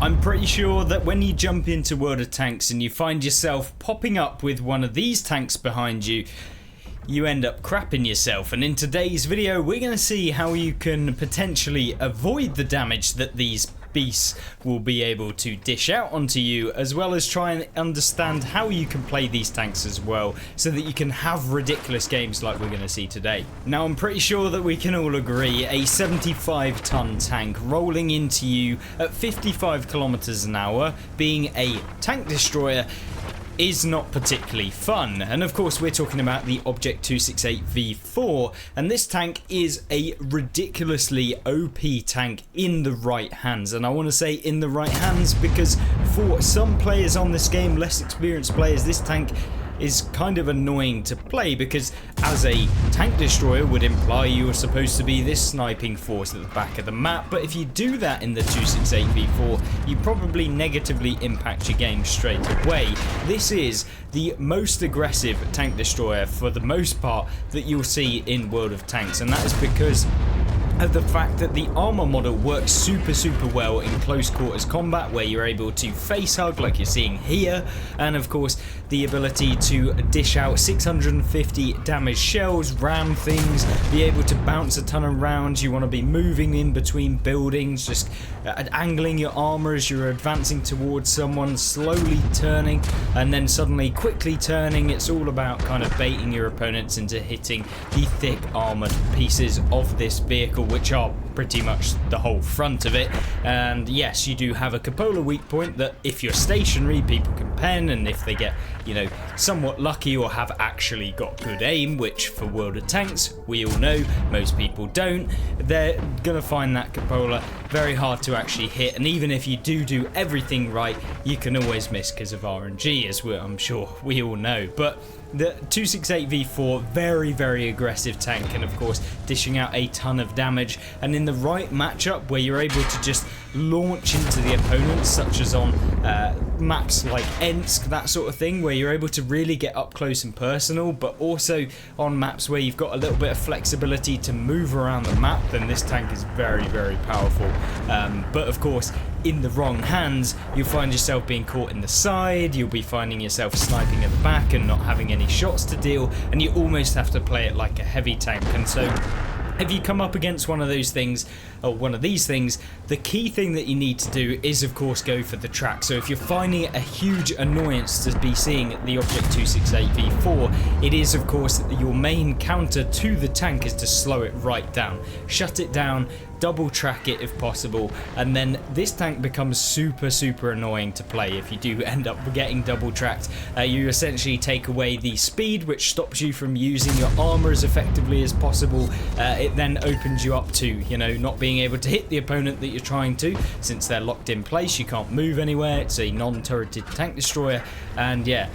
I'm pretty sure that when you jump into World of Tanks and you find yourself popping up with one of these tanks behind you, you end up crapping yourself. And in today's video, we're going to see how you can potentially avoid the damage that these beasts will be able to dish out onto you, as well as try and understand how you can play these tanks as well, so that you can have ridiculous games like we're going to see today. Now, I'm pretty sure that we can all agree a 75-ton tank rolling into you at 55 kilometers an hour, being a tank destroyer, is not particularly fun. And of course we're talking about the Object 268 V4, and this tank is a ridiculously OP tank in the right hands. And I want to say in the right hands because for some players on this game, less experienced players, this tank is kind of annoying to play, because as a tank destroyer would imply you are supposed to be this sniping force at the back of the map, but if you do that in the 268 V4, you probably negatively impact your game straight away. This is the most aggressive tank destroyer for the most part that you'll see in World of Tanks, and that is because of the fact that the armor model works super well in close quarters combat, where you're able to face hug like you're seeing here, and of course the ability to dish out 650 damage shells, ram things, be able to bounce a ton of rounds. You want to be moving in between buildings, just angling your armor as you're advancing towards someone, slowly turning and then suddenly quickly turning. It's all about kind of baiting your opponents into hitting the thick armored pieces of this vehicle, which are pretty much the whole front of it. And yes, you do have a cupola weak point that if you're stationary, people can pen, and if they get, you know, somewhat lucky or have actually got good aim, which for World of Tanks we all know most people don't, they're gonna find that cupola very hard to actually hit. And even if you do everything right, you can always miss because of RNG, as I'm sure we all know. But the 268 V4, very aggressive tank, and of course dishing out a ton of damage, and in the right matchup where you're able to just launch into the opponents, such as on maps like Ensk, that sort of thing, where you're able to really get up close and personal, but also on maps where you've got a little bit of flexibility to move around the map, then this tank is very powerful. But of course, in the wrong hands, you'll find yourself being caught in the side, you'll be finding yourself sniping at the back and not having any shots to deal, and you almost have to play it like a heavy tank. And so if you come up against one of those things, or one of these things, the key thing that you need to do is of course go for the track. So if you're finding it a huge annoyance to be seeing the Object 268 V4, it is of course your main counter to the tank is to slow it right down, shut it down, double track it if possible, and then this tank becomes super annoying to play. If you do end up getting double tracked, you essentially take away the speed, which stops you from using your armor as effectively as possible. It then opens you up to, you know, not being able to hit the opponent that you're trying to, since they're locked in place. You can't move anywhere. It's a non-turreted tank destroyer, and yeah,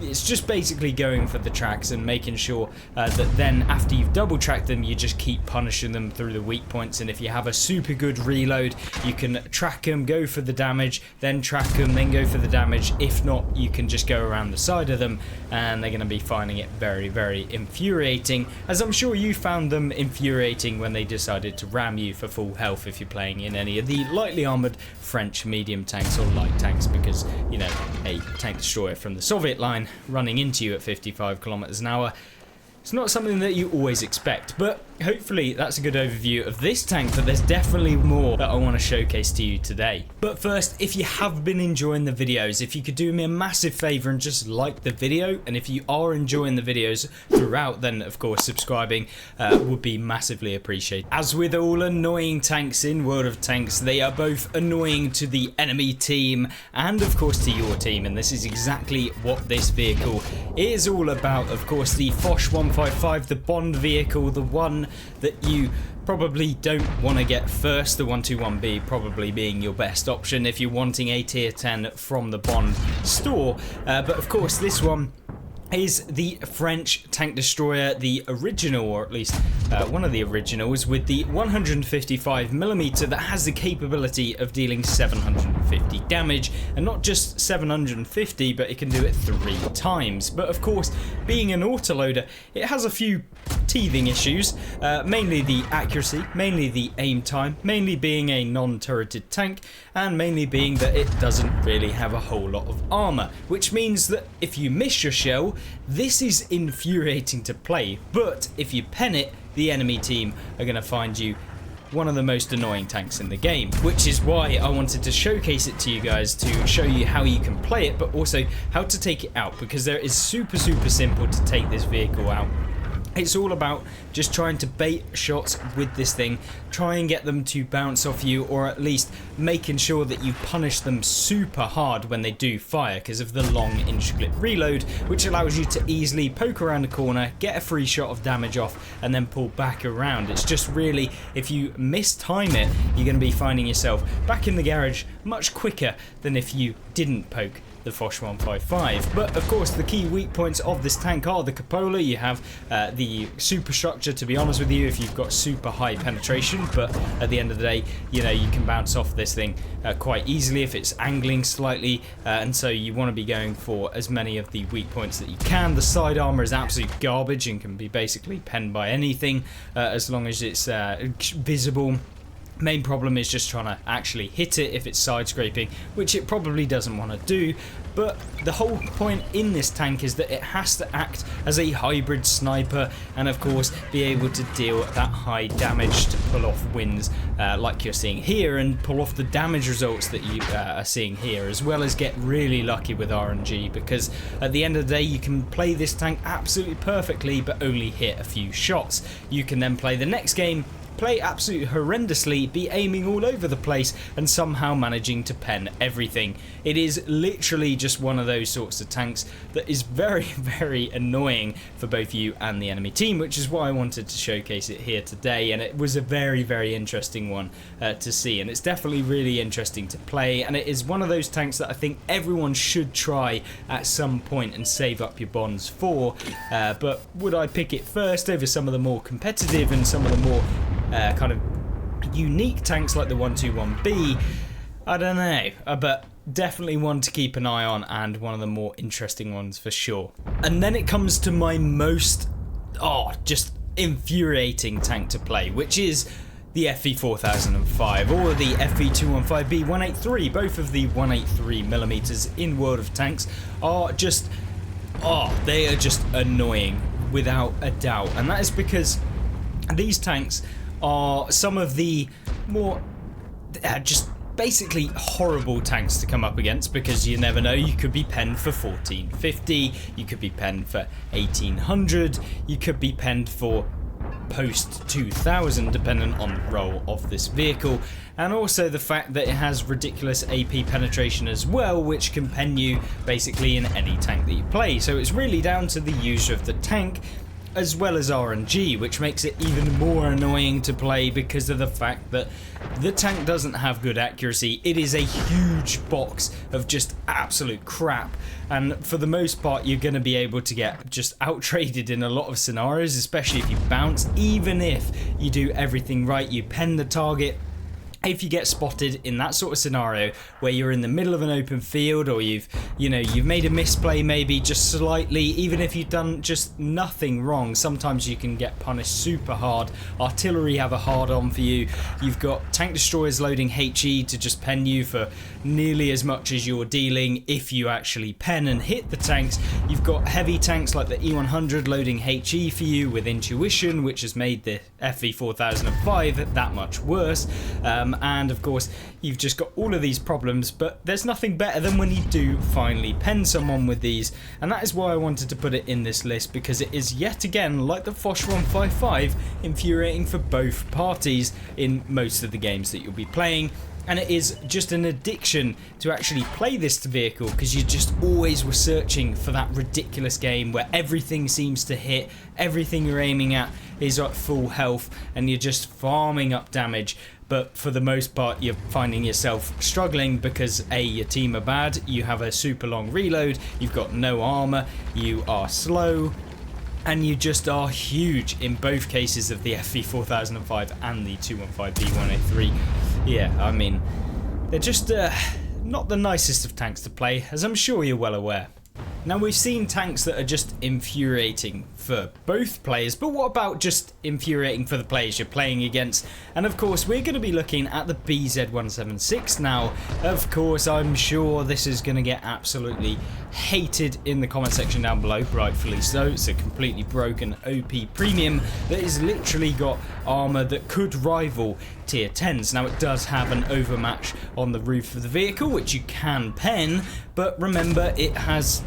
it's just basically going for the tracks and making sure that then after you've double tracked them, you just keep punishing them through the weak points. And if you have a super good reload, you can track them, go for the damage, then track them, then go for the damage. If not, you can just go around the side of them, and they're going to be finding it very infuriating, as I'm sure you found them infuriating when they decided to ram you for full health if you're playing in any of the lightly armored French medium tanks or light tanks, because, you know, a tank destroyer from the Soviet line running into you at 55 kilometers an hour, it's not something that you always expect. But hopefully that's a good overview of this tank, but there's definitely more that I want to showcase to you today. But first, if you have been enjoying the videos, if you could do me a massive favor and just like the video, and if you are enjoying the videos throughout, then of course subscribing would be massively appreciated. As with all annoying tanks in World of Tanks, they are both annoying to the enemy team and of course to your team, and this is exactly what this vehicle is all about. Of course, the fosh 155, the Bond vehicle, the one that you probably don't want to get first, the 121B probably being your best option if you're wanting a tier 10 from the Bond store. But of course this one is the French tank destroyer, the original, or at least one of the originals, with the 155mm that has the capability of dealing 750 damage, and not just 750, but it can do it 3 times. But of course, being an autoloader, it has a few teething issues, mainly the accuracy, mainly the aim time, mainly being a non-turreted tank, and mainly being that it doesn't really have a whole lot of armor, which means that if you miss your shell, this is infuriating to play. But if you pen it, the enemy team are going to find you one of the most annoying tanks in the game, which is why I wanted to showcase it to you guys, to show you how you can play it, but also how to take it out, because there is super simple to take this vehicle out. It's all about just trying to bait shots with this thing, try and get them to bounce off you, or at least making sure that you punish them super hard when they do fire because of the long intricate reload, which allows you to easily poke around the corner, get a free shot of damage off, and then pull back around. It's just really, if you mistime it, you're going to be finding yourself back in the garage much quicker than if you didn't poke the Fosh 155. But of course, the key weak points of this tank are the cupola. You have the superstructure, to be honest with you, if you've got super high penetration, but at the end of the day, you know, you can bounce off this thing quite easily if it's angling slightly, and so you want to be going for as many of the weak points that you can. The side armor is absolute garbage and can be basically penned by anything as long as it's visible. Main problem is just trying to actually hit it if it's side scraping, which it probably doesn't want to do. But the whole point in this tank is that it has to act as a hybrid sniper, and of course be able to deal that high damage to pull off wins like you're seeing here, and pull off the damage results that you are seeing here, as well as get really lucky with RNG, because at the end of the day you can play this tank absolutely perfectly but only hit a few shots. You can then play the next game, play absolutely horrendously, be aiming all over the place, and somehow managing to pen everything. It is literally just one of those sorts of tanks that is very annoying for both you and the enemy team, which is why I wanted to showcase it here today. And it was a very interesting one to see, and it's definitely really interesting to play, and it is one of those tanks that I think everyone should try at some point and save up your bonds for. But would I pick it first over some of the more competitive and some of the more kind of unique tanks like the 121B? I don't know, but definitely one to keep an eye on, and one of the more interesting ones for sure. And then it comes to my most just infuriating tank to play, which is the FV 4005 or the FV 215B 183. Both of the 183mm in World of Tanks are just they are just annoying without a doubt, and that is because these tanks are some of the more just basically horrible tanks to come up against, because you never know, you could be penned for 1450, you could be penned for 1800, you could be penned for post 2000 depending on the role of this vehicle, and also the fact that it has ridiculous AP penetration as well, which can pen you basically in any tank that you play. So it's really down to the user of the tank, as well as RNG, which makes it even more annoying to play because of the fact that the tank doesn't have good accuracy. It is a huge box of just absolute crap, and for the most part you're going to be able to get just out-traded in a lot of scenarios, especially if you bounce. Even if you do everything right, you pen the target, if you get spotted in that sort of scenario where you're in the middle of an open field, or you've made a misplay maybe just slightly, even if you've done just nothing wrong, sometimes you can get punished super hard. Artillery have a hard on for you. You've got tank destroyers loading HE to just pen you for nearly as much as you're dealing if you actually pen and hit the tanks. You've got heavy tanks like the E100 loading HE for you with intuition, which has made the FV 4005 that much worse. And of course you've just got all of these problems, but there's nothing better than when you do finally pen someone with these, and that is why I wanted to put it in this list, because it is yet again, like the Fosh 155, infuriating for both parties in most of the games that you'll be playing. And it is just an addiction to actually play this vehicle, because you just always were searching for that ridiculous game where everything seems to hit, everything you're aiming at is at full health, and you're just farming up damage. But for the most part you're finding yourself struggling because A, your team are bad, you have a super long reload, you've got no armor, you are slow, and you just are huge in both cases of the FV 4005 and the 215B1A3. Yeah, I mean, they're just not the nicest of tanks to play, as I'm sure you're well aware. Now, we've seen tanks that are just infuriating for both players, but what about just infuriating for the players you're playing against? And of course, we're going to be looking at the BZ176 now. Of course, I'm sure this is going to get absolutely hated in the comment section down below, rightfully so. It's a completely broken OP premium that has literally got armor that could rival tier 10s. Now, it does have an overmatch on the roof of the vehicle, which you can pen, but remember, it has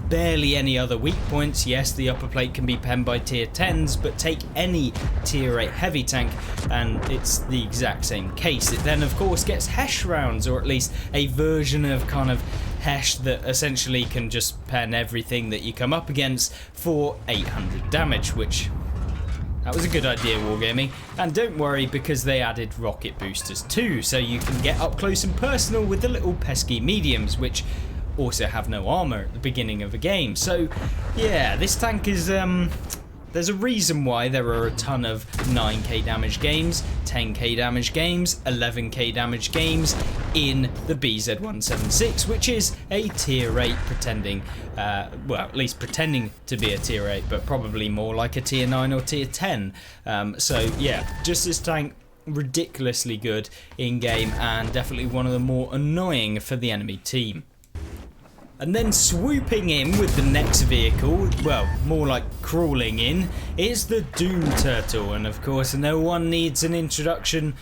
barely any other weak points. Yes, the upper plate can be penned by tier 10s, but take any tier 8 heavy tank and it's the exact same case. It then of course gets Hesh rounds, or at least a version of kind of Hesh that essentially can just pen everything that you come up against for 800 damage, which that was a good idea, Wargaming. And don't worry, because they added rocket boosters too, so you can get up close and personal with the little pesky mediums, which also have no armor at the beginning of a game. So yeah, this tank is there's a reason why there are a ton of 9k damage games, 10k damage games, 11k damage games in the BZ176, which is a tier 8 pretending, well, at least pretending to be a tier 8, but probably more like a tier 9 or tier 10. So yeah, just this tank ridiculously good in game and definitely one of the more annoying for the enemy team. And then swooping in with the next vehicle, well, more like crawling in, is the Doom Turtle. And of course, no one needs an introduction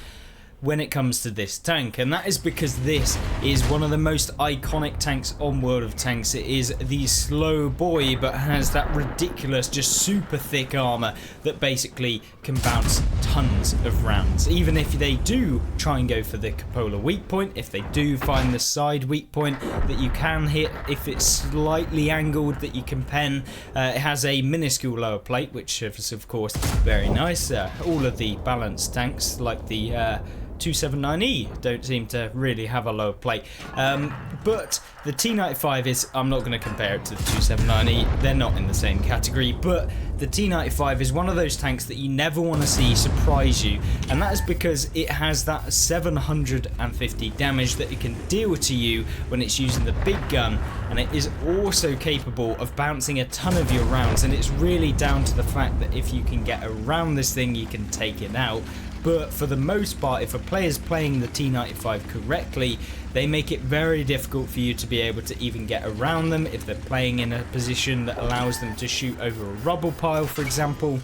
when it comes to this tank, and that is because this is one of the most iconic tanks on World of Tanks. It is the slow boy, but has that ridiculous, just super thick armor that basically can bounce tons of rounds. Even if they do try and go for the cupola weak point, if they do find the side weak point that you can hit, if it's slightly angled that you can pen, it has a minuscule lower plate, which is of course very nice. All of the balanced tanks, like the 279E, don't seem to really have a lower plate, but the T95 is, I'm not going to compare it to the 279E, they're not in the same category, but the T95 is one of those tanks that you never want to see surprise you, and that is because it has that 750 damage that it can deal to you when it's using the big gun, and it is also capable of bouncing a ton of your rounds, and it's really down to the fact that if you can get around this thing, you can take it out. But for the most part, if a player's playing the T95 correctly, they make it very difficult for you to be able to even get around them if they're playing in a position that allows them to shoot over a rubble pile, for example.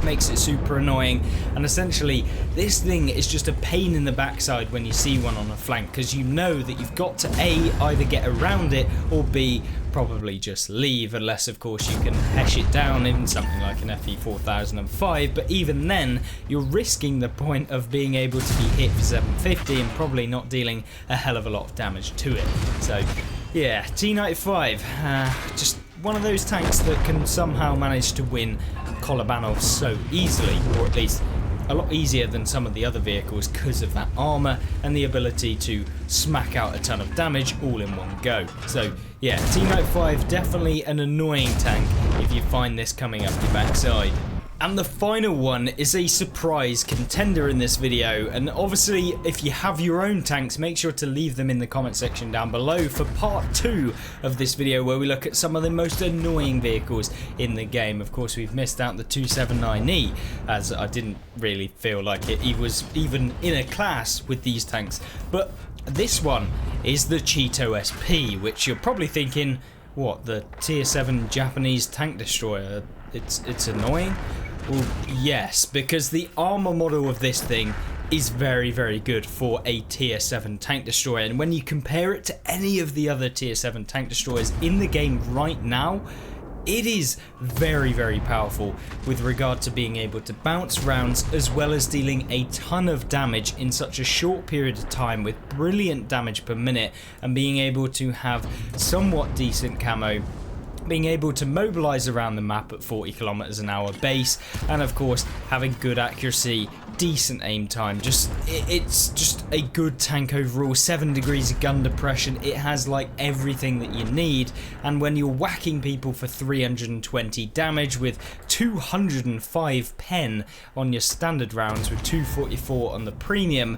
Makes it super annoying, and essentially this thing is just a pain in the backside when you see one on a flank, because you know that you've got to A, either get around it, or B, probably just leave, unless of course you can hesh it down in something like an FE 4005, but even then you're risking the point of being able to be hit for 750 and probably not dealing a hell of a lot of damage to it. So yeah, T95, just one of those tanks that can somehow manage to win Kolobanov so easily, or at least a lot easier than some of the other vehicles because of that armor and the ability to smack out a ton of damage all in one go. So yeah, T95 definitely an annoying tank if you find this coming up your backside. And the final one is a surprise contender in this video, and obviously if you have your own tanks, make sure to leave them in the comment section down below for part 2 of this video, where we look at some of the most annoying vehicles in the game. Of course, we've missed out the 279E, as I didn't really feel like it was even in a class with these tanks, but this one is the Cheeto SP, which you're probably thinking, what, the tier 7 Japanese tank destroyer? It's annoying? Well, yes, because the armor model of this thing is very, very good for a tier 7 tank destroyer, and when you compare it to any of the other tier 7 tank destroyers in the game right now, it is very, very powerful with regard to being able to bounce rounds as well as dealing a ton of damage in such a short period of time with brilliant damage per minute, and being able to have somewhat decent camo, being able to mobilize around the map at 40 km/h base, and of course having good accuracy decent aim time. It's just a good tank overall. 7 degrees of gun depression. It has like everything that you need, and when you're whacking people for 320 damage with 205 pen on your standard rounds with 244 on the premium,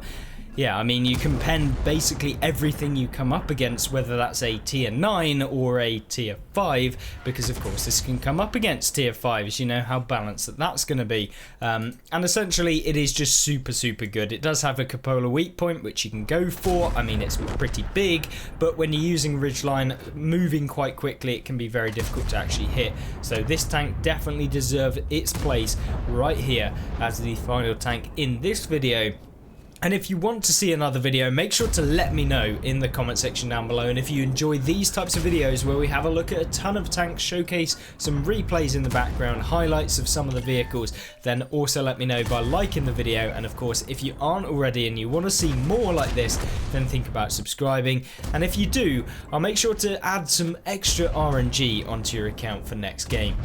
yeah, I mean, you can pen basically everything you come up against, whether that's a tier 9 or a tier 5, because of course this can come up against tier 5s, you know how balanced that's going to be. And essentially it is just super good. It does have a cupola weak point which you can go for. I mean, it's pretty big, but when you're using ridgeline, moving quite quickly, it can be very difficult to actually hit. So this tank definitely deserved its place right here as the final tank in this video. And if you want to see another video, make sure to let me know in the comment section down below. And if you enjoy these types of videos where we have a look at a ton of tanks, showcase some replays in the background, highlights of some of the vehicles, then also let me know by liking the video. And of course, if you aren't already and you want to see more like this, then think about subscribing. And if you do, I'll make sure to add some extra RNG onto your account for next game.